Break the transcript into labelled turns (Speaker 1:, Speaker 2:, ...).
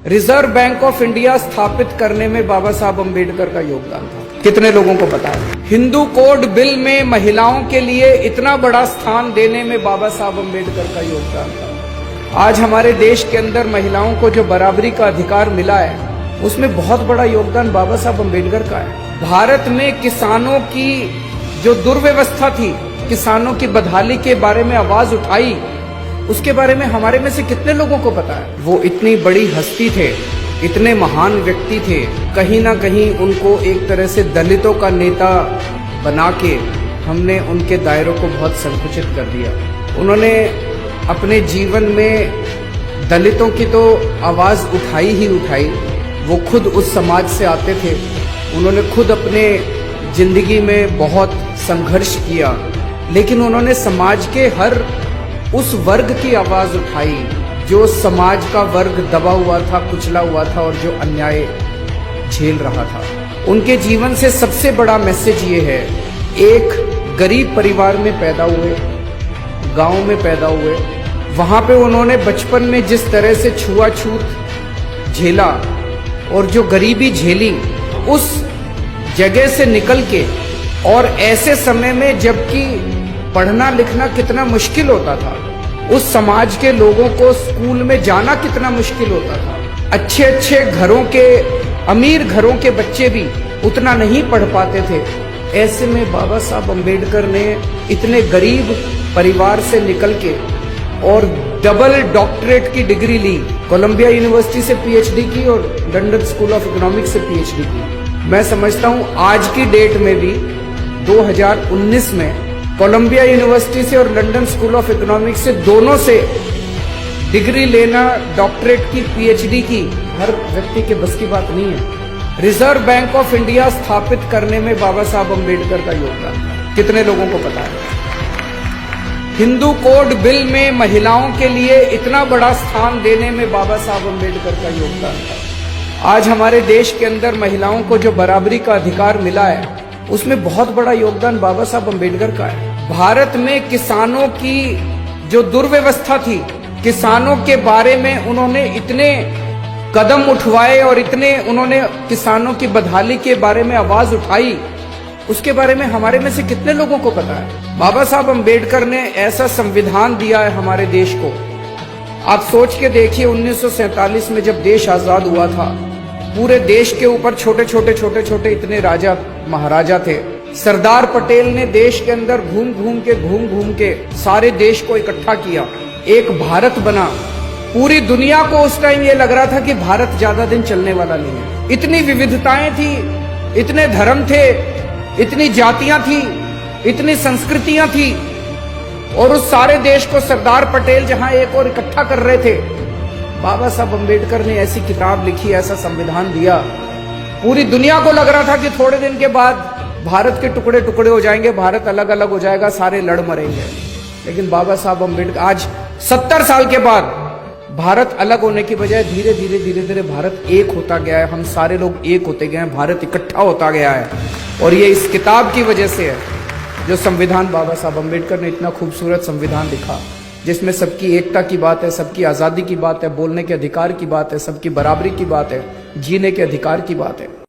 Speaker 1: Reserve bank of India स्थापित करने में बाबा साहब अम्बेडकर का योगदान था। कितने लोगों को पता है? हिंदू कोड बिल में महिलाओं के लिए इतना बड़ा स्थान देने में बाबा साहब अम्बेडकर का योगदान था। आज हमारे देश के अंदर महिलाओं को जो बराबरी का अधिकार मिला है, उसमें बहुत बड़ा योगदान बाबा साहब अम्बेडकर का है। भारत में किसानों की जो दुर्व्यवस्था थी, किसानों की बदहाली के बारे में आवाज उठाई, उसके बारे में हमारे में से कितने लोगों को पता है? वो इतनी बड़ी हस्ती थे, इतने महान व्यक्ति थे, कहीं ना कहीं उनको एक तरह से दलितों का नेता बना के हमने उनके दायरों को बहुत संकुचित कर दिया। उन्होंने अपने जीवन में दलितों की तो आवाज उठाई ही उठाई। वो खुद उस समाज से आते थे, उन्होंने खुद अपने जिंदगी में बहुत संघर्ष किया, लेकिन उन्होंने समाज के हर उस वर्ग की आवाज उठाई जो समाज का वर्ग दबा हुआ था, कुचला हुआ था और जो अन्याय झेल रहा था। उनके जीवन से सबसे बड़ा मैसेज ये है, एक गरीब परिवार में पैदा हुए, गांव में पैदा हुए, वहां पे उन्होंने बचपन में जिस तरह से छुआछूत झेला और जो गरीबी झेली, उस जगह से निकल के, और ऐसे समय में जबकि पढ़ना लिखना कितना मुश्किल होता था, उस समाज के लोगों को स्कूल में जाना कितना मुश्किल होता था। अच्छे अच्छे घरों के, अमीर घरों के बच्चे भी उतना नहीं पढ़ पाते थे। ऐसे में बाबा साहब अम्बेडकर ने इतने गरीब परिवार से निकल के और डबल डॉक्टरेट की डिग्री ली, कोलंबिया यूनिवर्सिटी से पीएचडी की और लंदन स्कूल ऑफ इकोनॉमिक्स से पीएचडी की। मैं समझता हूं आज की डेट में भी 2019 में कोलंबिया यूनिवर्सिटी से और लंदन स्कूल ऑफ इकोनॉमिक्स से, दोनों से डिग्री लेना, डॉक्टरेट की, पीएचडी की, हर व्यक्ति के बस की बात नहीं है। रिजर्व बैंक ऑफ इंडिया स्थापित करने में बाबा साहब अम्बेडकर का योगदान कितने लोगों को पता है? हिंदू कोड बिल में महिलाओं के लिए इतना बड़ा स्थान देने में बाबा साहब अम्बेडकर का योगदान था। आज हमारे देश के अंदर महिलाओं को जो बराबरी का अधिकार मिला है, उसमें बहुत बड़ा योगदान बाबा साहब अम्बेडकर का है। भारत में किसानों की जो दुर्व्यवस्था थी, किसानों के बारे में उन्होंने इतने कदम उठवाए और इतने उन्होंने किसानों की बदहाली के बारे में आवाज उठाई, उसके बारे में हमारे में से कितने लोगों को पता है? बाबा साहब अम्बेडकर ने ऐसा संविधान दिया है हमारे देश को। आप सोच के देखिए, 1947 में जब देश आजाद हुआ था, पूरे देश के ऊपर छोटे छोटे इतने राजा महाराजा थे। सरदार पटेल ने देश के अंदर घूम घूम के सारे देश को इकट्ठा किया, एक भारत बना। पूरी दुनिया को उस टाइम ये लग रहा था कि भारत ज्यादा दिन चलने वाला नहीं है। इतनी विविधताएं थी, इतने धर्म थे, इतनी जातियां थी, इतनी संस्कृतियां थी, और उस सारे देश को सरदार पटेल जहां एक और इकट्ठा कर रहे थे, बाबा साहब अम्बेडकर ने ऐसी किताब लिखी, ऐसा संविधान दिया। पूरी दुनिया को लग रहा था कि थोड़े दिन के बाद भारत के टुकड़े टुकड़े हो जाएंगे, भारत अलग अलग हो जाएगा, सारे लड़ मरेंगे। लेकिन बाबा साहब अम्बेडकर आज 70 साल के बाद भारत अलग होने की बजाय धीरे धीरे भारत एक होता गया है। हम सारे लोग एक होते गए हैं, भारत इकट्ठा होता गया है। और ये इस किताब की वजह से है, जो संविधान बाबा साहब अम्बेडकर ने इतना खूबसूरत संविधान लिखा, जिसमें सबकी एकता की बात है, सबकी आजादी की बात है, बोलने के अधिकार की बात है, सबकी बराबरी की बात है, जीने के अधिकार की बात है।